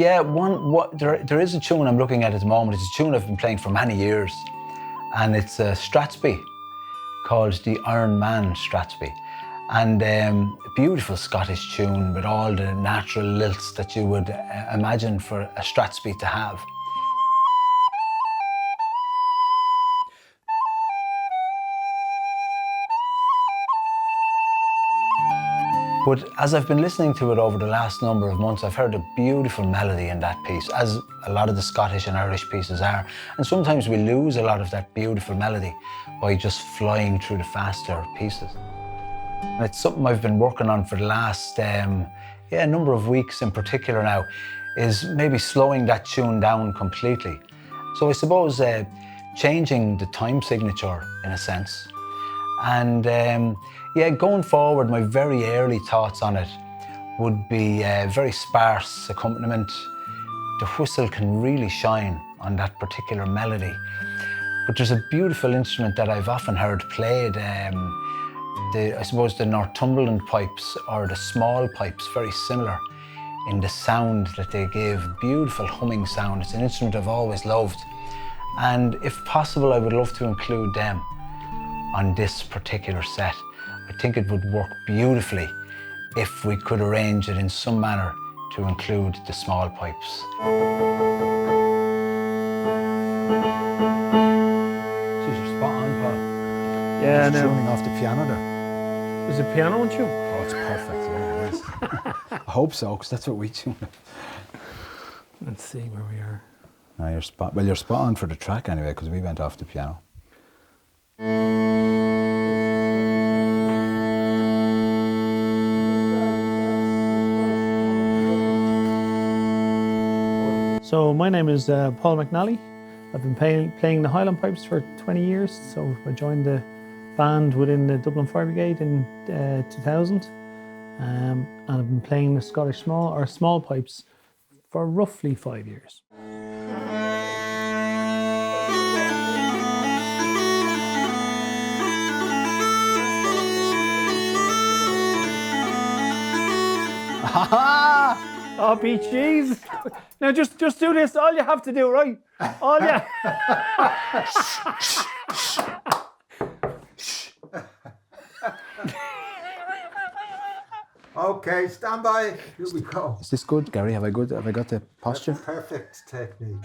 Yeah, there is a tune I'm looking at the moment. It's a tune I've been playing for many years, and it's a strathspey called the Iron Man Strathspey. And a beautiful Scottish tune with all the natural lilts that you would imagine for a strathspey to have. But as I've been listening to it over the last number of months, I've heard a beautiful melody in that piece, as a lot of the Scottish and Irish pieces are. And sometimes we lose a lot of that beautiful melody by just flying through the faster pieces. And it's something I've been working on for the last number of weeks in particular now, is maybe slowing that tune down completely. So I suppose changing the time signature in a sense. And going forward, my very early thoughts on it would be very sparse accompaniment. The whistle can really shine on that particular melody. But there's a beautiful instrument that I've often heard played, I suppose the Northumberland pipes or the small pipes, very similar in the sound that they give, beautiful humming sound. It's an instrument I've always loved. And if possible, I would love to include them on this particular set. I think it would work beautifully if we could arrange it in some manner to include the small pipes. Jeez, you're spot on, Paul. Yeah, no. Tuning off the piano there. Is it piano on tune? Oh, it's perfect. Yeah, it is. I hope so, because that's what we tune it. Let's see where we are. No, you're spot on for the track anyway, because we went off the piano. So my name is Paul McNally. I've been playing the Highland pipes for 20 years. So I joined the band within the Dublin Fire Brigade in 2000. And I've been playing the Scottish small pipes for roughly 5 years. Oh, be cheese. Now just do this. All you have to do, right? All you. Okay, stand by. Here we go. Is this good, Gary? Have I got the posture? That's perfect technique.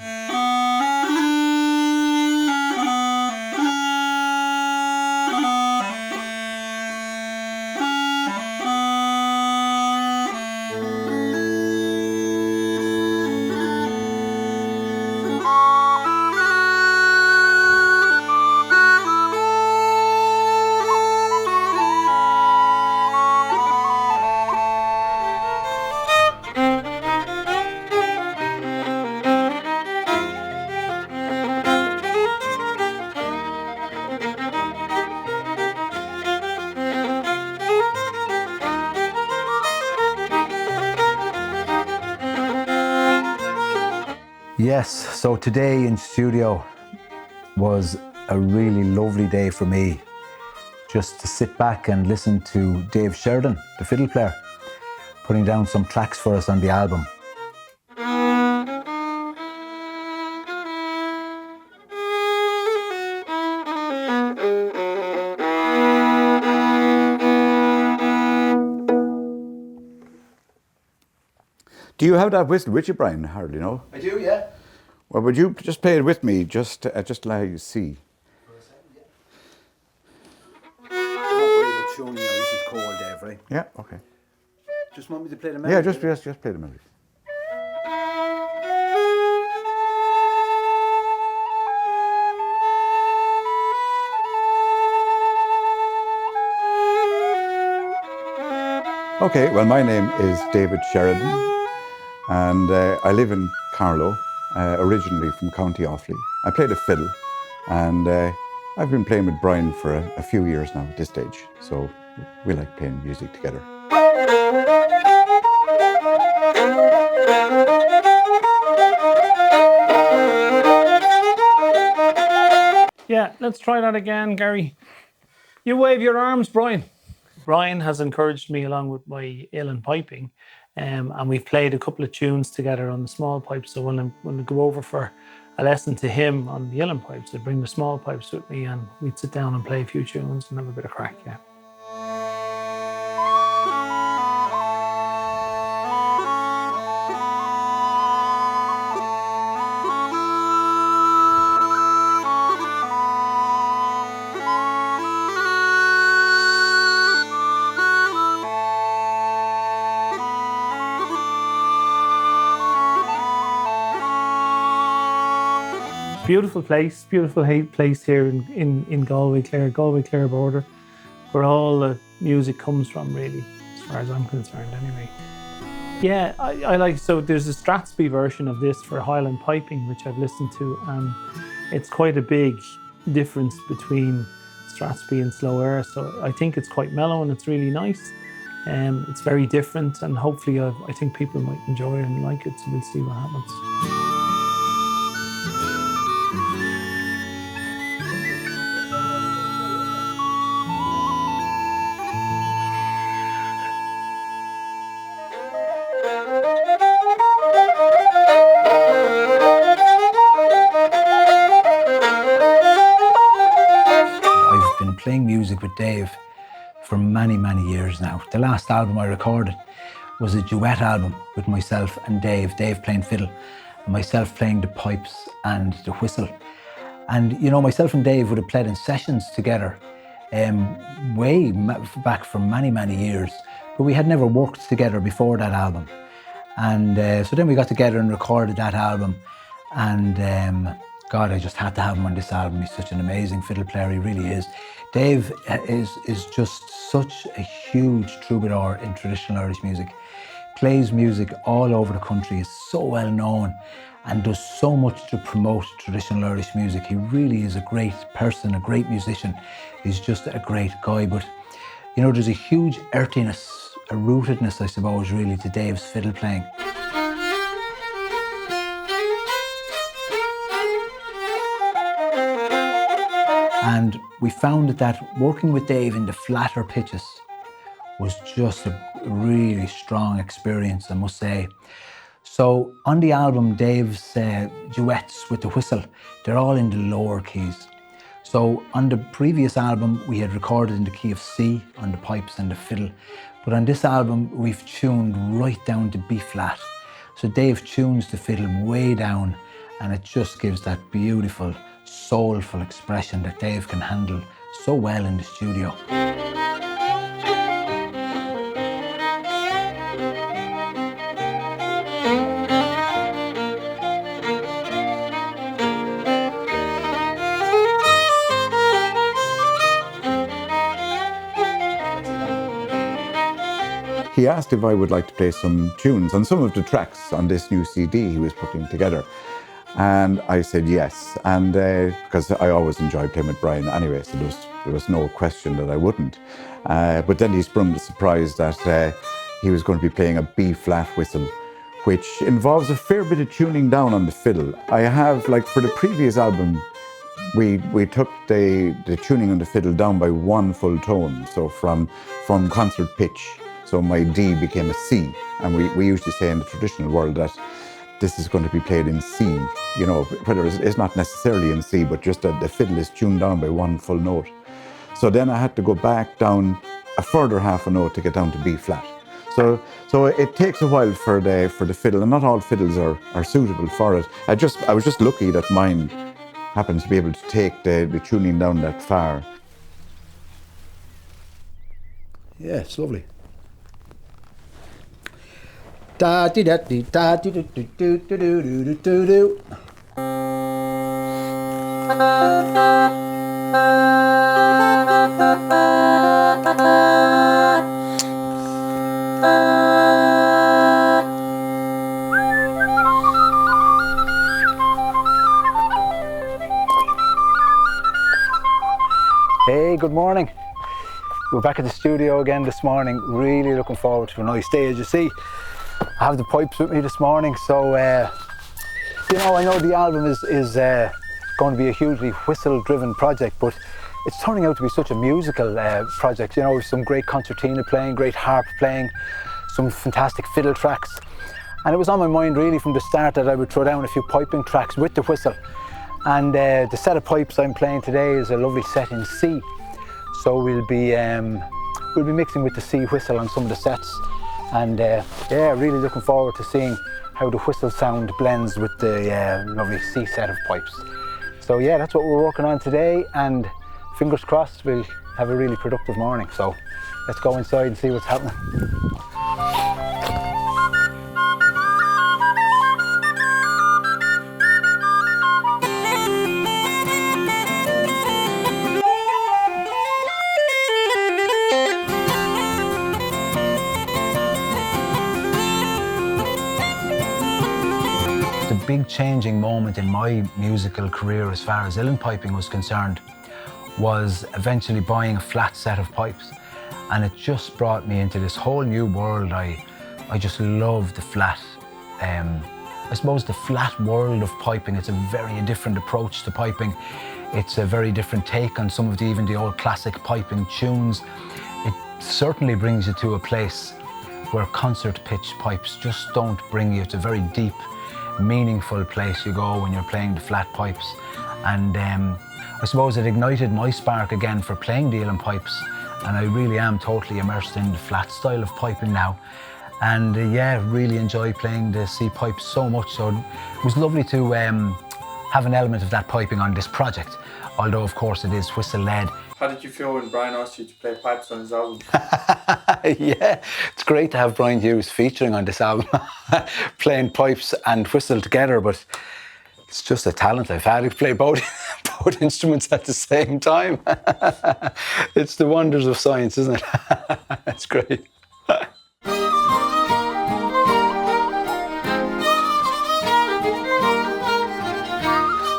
Yes, so today in studio was a really lovely day for me, just to sit back and listen to Dave Sheridan, the fiddle player, putting down some tracks for us on the album. Do you have that whistle with you, Brian? Hardly, no? I do, yeah. Well, would you just play it with me, just let you see? This is cold, Dave, right? Yeah, okay. Just want me to play the melody? Yeah, just play the melody. Okay, well, my name is David Sheridan, and I live in Carlow, originally from County Offaly. I play the fiddle, and I've been playing with Brian for a few years now at this stage, so we like playing music together. Yeah, let's try that again, Gary. You wave your arms, Brian. Brian has encouraged me, along with my Uilleann piping, And we've played a couple of tunes together on the small pipes. So when I go over for a lesson to him on the Uilleann pipes, I'd bring the small pipes with me and we'd sit down and play a few tunes and have a bit of crack, yeah. Beautiful place here in Galway Clare border, where all the music comes from, really, as far as I'm concerned anyway. Yeah, I like, so there's a Strathspey version of this for Highland piping, which I've listened to, and it's quite a big difference between Strathspey and slow air, so I think it's quite mellow and it's really nice. It's very different, and hopefully I think people might enjoy it and like it, so we'll see what happens. Playing music with Dave for many, many years now. The last album I recorded was a duet album with myself and Dave playing fiddle, and myself playing the pipes and the whistle. And you know, myself and Dave would have played in sessions together way back for many, many years, but we had never worked together before that album. And so then we got together and recorded that album, and God, I just had to have him on this album. He's such an amazing fiddle player, he really is. Dave is just such a huge troubadour in traditional Irish music. Plays music all over the country, is so well known and does so much to promote traditional Irish music. He really is a great person, a great musician. He's just a great guy. But you know, there's a huge earthiness, a rootedness, I suppose, really, to Dave's fiddle playing. And we found that working with Dave in the flatter pitches was just a really strong experience, I must say. So on the album, Dave's duets with the whistle, they're all in the lower keys. So on the previous album, we had recorded in the key of C on the pipes and the fiddle. But on this album, we've tuned right down to B flat. So Dave tunes the fiddle way down, and it just gives that beautiful, soulful expression that Dave can handle so well in the studio. He asked if I would like to play some tunes on some of the tracks on this new CD he was putting together. And I said yes, and because I always enjoy playing with Brian anyway, so there was no question that I wouldn't. But then he sprung the surprise that he was going to be playing a B-flat whistle, which involves a fair bit of tuning down on the fiddle. I have, like for the previous album, we took the tuning on the fiddle down by one full tone, so from concert pitch. So my D became a C, and we usually say in the traditional world that this is going to be played in C, you know, whether it's not necessarily in C, but just that the fiddle is tuned down by one full note. So then I had to go back down a further half a note to get down to B flat. So it takes a while for the fiddle, and not all fiddles are suitable for it. I was just lucky that mine happens to be able to take the tuning down that far. Yeah, it's lovely. Da di da di da di do do do do do do do do. Hey, good morning. We're back at the studio again this morning. Really looking forward to a nice day. As you see, I have the pipes with me this morning, so you know, I know the album is going to be a hugely whistle-driven project, but it's turning out to be such a musical project. You know, with some great concertina playing, great harp playing, some fantastic fiddle tracks. And it was on my mind really from the start that I would throw down a few piping tracks with the whistle. And the set of pipes I'm playing today is a lovely set in C. So we'll be mixing with the C whistle on some of the sets. And yeah, really looking forward to seeing how the whistle sound blends with the lovely C set of pipes. So yeah, that's what we're working on today, and fingers crossed we'll have a really productive morning. So let's go inside and see what's happening. The big changing moment in my musical career as far as uilleann piping was concerned was eventually buying a flat set of pipes, and it just brought me into this whole new world. I just love the flat, I suppose the flat world of piping. It's a very different approach to piping. It's a very different take on some of even the old classic piping tunes. It certainly brings you to a place where concert pitch pipes just don't bring you. It's a very deep, meaningful place you go when you're playing the flat pipes. And I suppose it ignited my spark again for playing the uilleann pipes, and I really am totally immersed in the flat style of piping now. And yeah, really enjoy playing the C pipes so much. So it was lovely to have an element of that piping on this project, although of course it is whistle led. How did you feel when Brian asked you to play pipes on his album? Yeah, it's great to have Brian Hughes featuring on this album, playing pipes and whistle together, but it's just a talent I've had to play both instruments at the same time. It's the wonders of science, isn't it? It's great.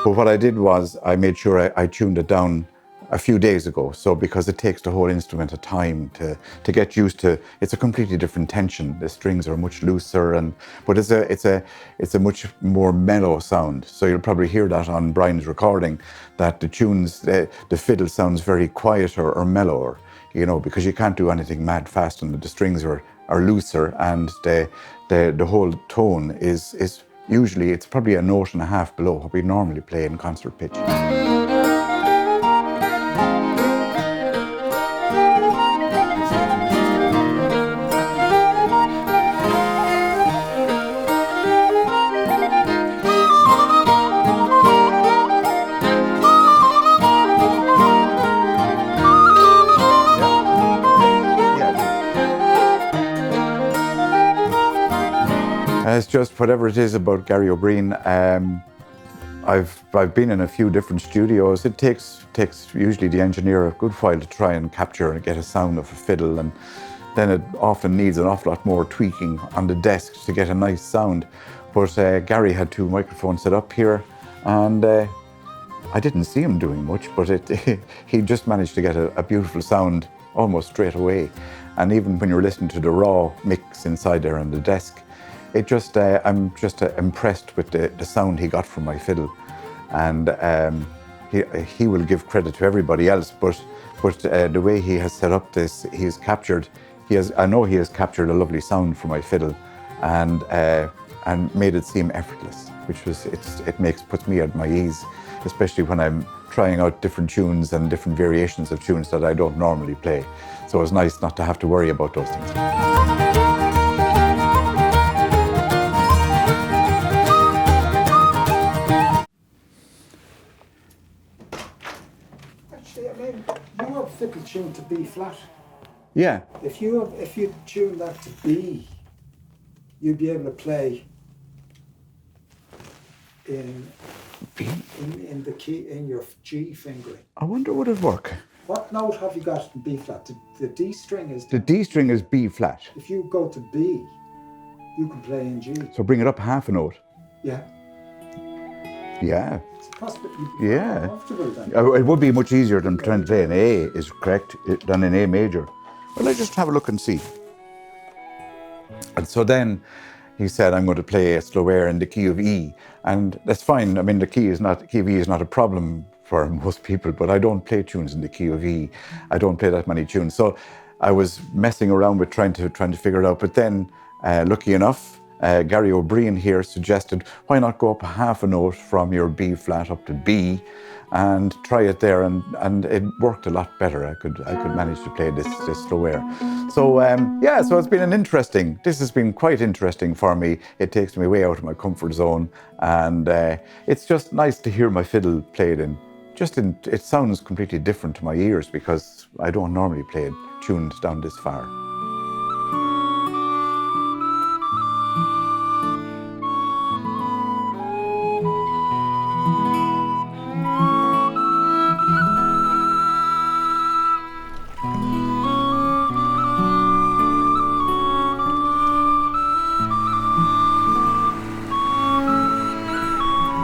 But what I did was I made sure I tuned it down a few days ago. So because it takes the whole instrument a time to get used to, it's a completely different tension. The strings are much looser, but it's a much more mellow sound. So you'll probably hear that on Brian's recording, that the tunes, the fiddle sounds very quieter or mellower, you know, because you can't do anything mad fast, and the strings are looser, and the whole tone is usually, it's probably a note and a half below what we normally play in concert pitch. It's just whatever it is about Garry Ó Briain. I've been in a few different studios. It takes usually the engineer a good while to try and capture and get a sound of a fiddle, and then it often needs an awful lot more tweaking on the desk to get a nice sound. But Garry had 2 microphones set up here, and I didn't see him doing much, but he just managed to get a beautiful sound almost straight away. And even when you're listening to the raw mix inside there on the desk, it just, I'm just impressed with the sound he got from my fiddle. And he will give credit to everybody else, but the way he has set up this, I know he has captured a lovely sound from my fiddle, and made it seem effortless, which was, puts me at my ease, especially when I'm trying out different tunes and different variations of tunes that I don't normally play. So it's nice not to have to worry about those things. Your fiddle tuned to B flat. Yeah. If you tune that to B, you'd be able to play in the key in your G fingering. I wonder would it work. What note have you got in B flat? The D string is. The D string is B flat. If you go to B, you can play in G. So bring it up half a note. Yeah. Yeah. It's possible. Yeah. Comfortable then. It would be much easier than trying to play an A, is correct, than an A major. Well, let's just have a look and see. And so then he said, I'm going to play a slow air in the key of E. And that's fine. I mean, the key of E is not a problem for most people, but I don't play tunes in the key of E. I don't play that many tunes. So I was messing around with trying to figure it out. But then, lucky enough, Garry Ó Briain here suggested, why not go up a half a note from your B flat up to B and try it there, and it worked a lot better. I could manage to play this slow air. So yeah, so this has been quite interesting for me. It takes me way out of my comfort zone, and it's just nice to hear my fiddle played it sounds completely different to my ears because I don't normally play it tuned down this far.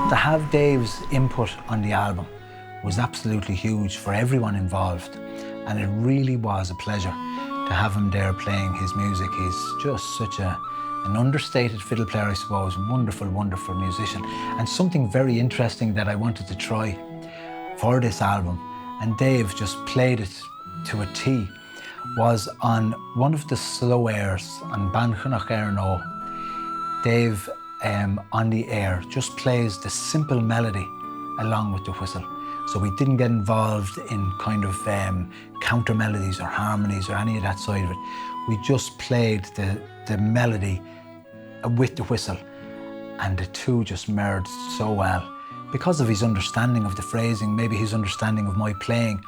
To have Dave's input on the album was absolutely huge for everyone involved, and it really was a pleasure to have him there playing his music. He's just such an understated fiddle player, I suppose. Wonderful, wonderful musician. And something very interesting that I wanted to try for this album, and Dave just played it to a T, was on one of the slow airs on Ban Chunach Erno. Dave on the air just plays the simple melody along with the whistle. So we didn't get involved in kind of counter melodies or harmonies or any of that side of it. We just played the melody with the whistle, and the two just merged so well because of his understanding of the phrasing, maybe his understanding of my playing,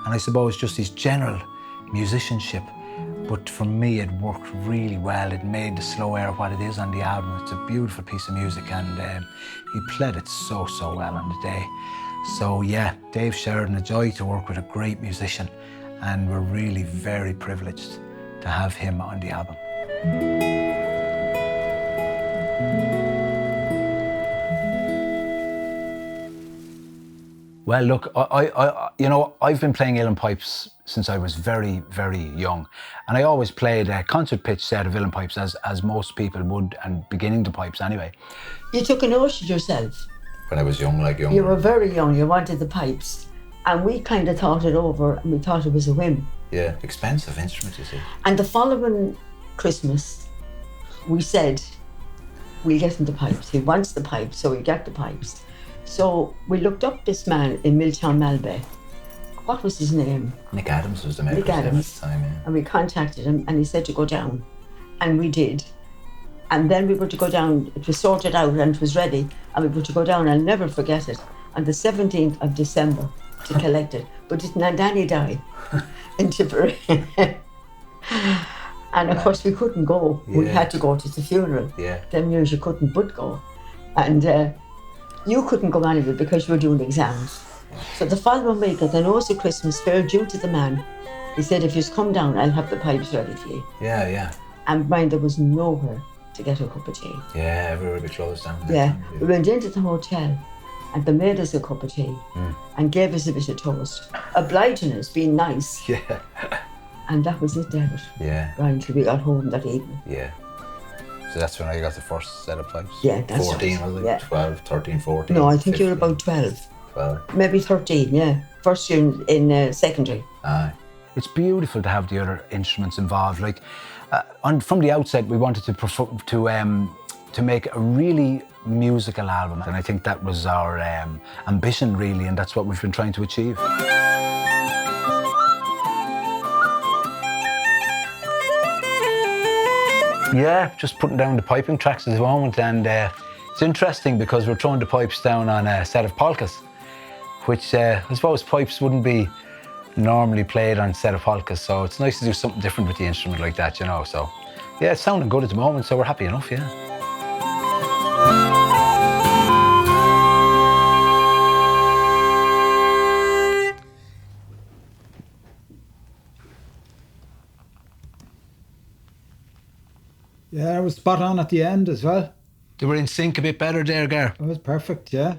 and I suppose just his general musicianship. But for me, it worked really well. It made the slow air what it is on the album. It's a beautiful piece of music, and he played it so well on the day. So yeah, Dave Sheridan, a joy to work with a great musician, and we're really very privileged to have him on the album. Well, look, I've been playing uilleann pipes since I was very, very young. And I always played a concert pitch set of uilleann pipes, as most people would, and beginning the pipes anyway. You took a notion yourself. When I was young, You were very young, you wanted the pipes. And we kind of thought it over, and we thought it was a whim. Yeah, expensive instrument, you see. And the following Christmas, we said, we'll get him the pipes. He wants the pipes, so we got the pipes. So we looked up this man in Milltown, Malbay. What was his name? Nick Adams was the maker's Nick name Adams. at the time, yeah. And we contacted him, and he said to go down. And we did. And then we were to go down, it was sorted out and it was ready, and we were to go down, I'll never forget it, on the 17th of December to collect it. But didn't Danny die in Tipperary? And of course we couldn't go. We had to go to the funeral. Yeah. Them years you couldn't but go. And you couldn't go anyway because you were doing exams. So the following week at the nose of Christmas fair due to the man, he said, if you come down, I'll have the pipes ready for you. Yeah, yeah. And mind, there was nowhere to get a cup of tea. Yeah, everywhere would be closed down. Yeah, we went into the hotel and they made us a cup of tea and gave us a bit of toast, obliging us, being nice. Yeah. And that was it, David. Yeah. Right until we got home that evening. Yeah. So that's when I got the first set of pipes? Yeah, that's 14, right. was it? Yeah. 12, 13, 14? No, I think 15. you were about 12. 12. Maybe 13, yeah. First year in secondary. Aye. It's beautiful to have the other instruments involved. Like, from the outset, we wanted to make a really musical album, and I think that was our ambition, really, and that's what we've been trying to achieve. Yeah, just putting down the piping tracks at the moment, and it's interesting because we're throwing the pipes down on a set of polkas, which I suppose pipes wouldn't be normally played on a set of polkas, so it's nice to do something different with the instrument like that, you know. So yeah, it's sounding good at the moment, so we're happy enough, yeah. Yeah, it was spot on at the end as well. They were in sync a bit better there, Gar. It was perfect, yeah.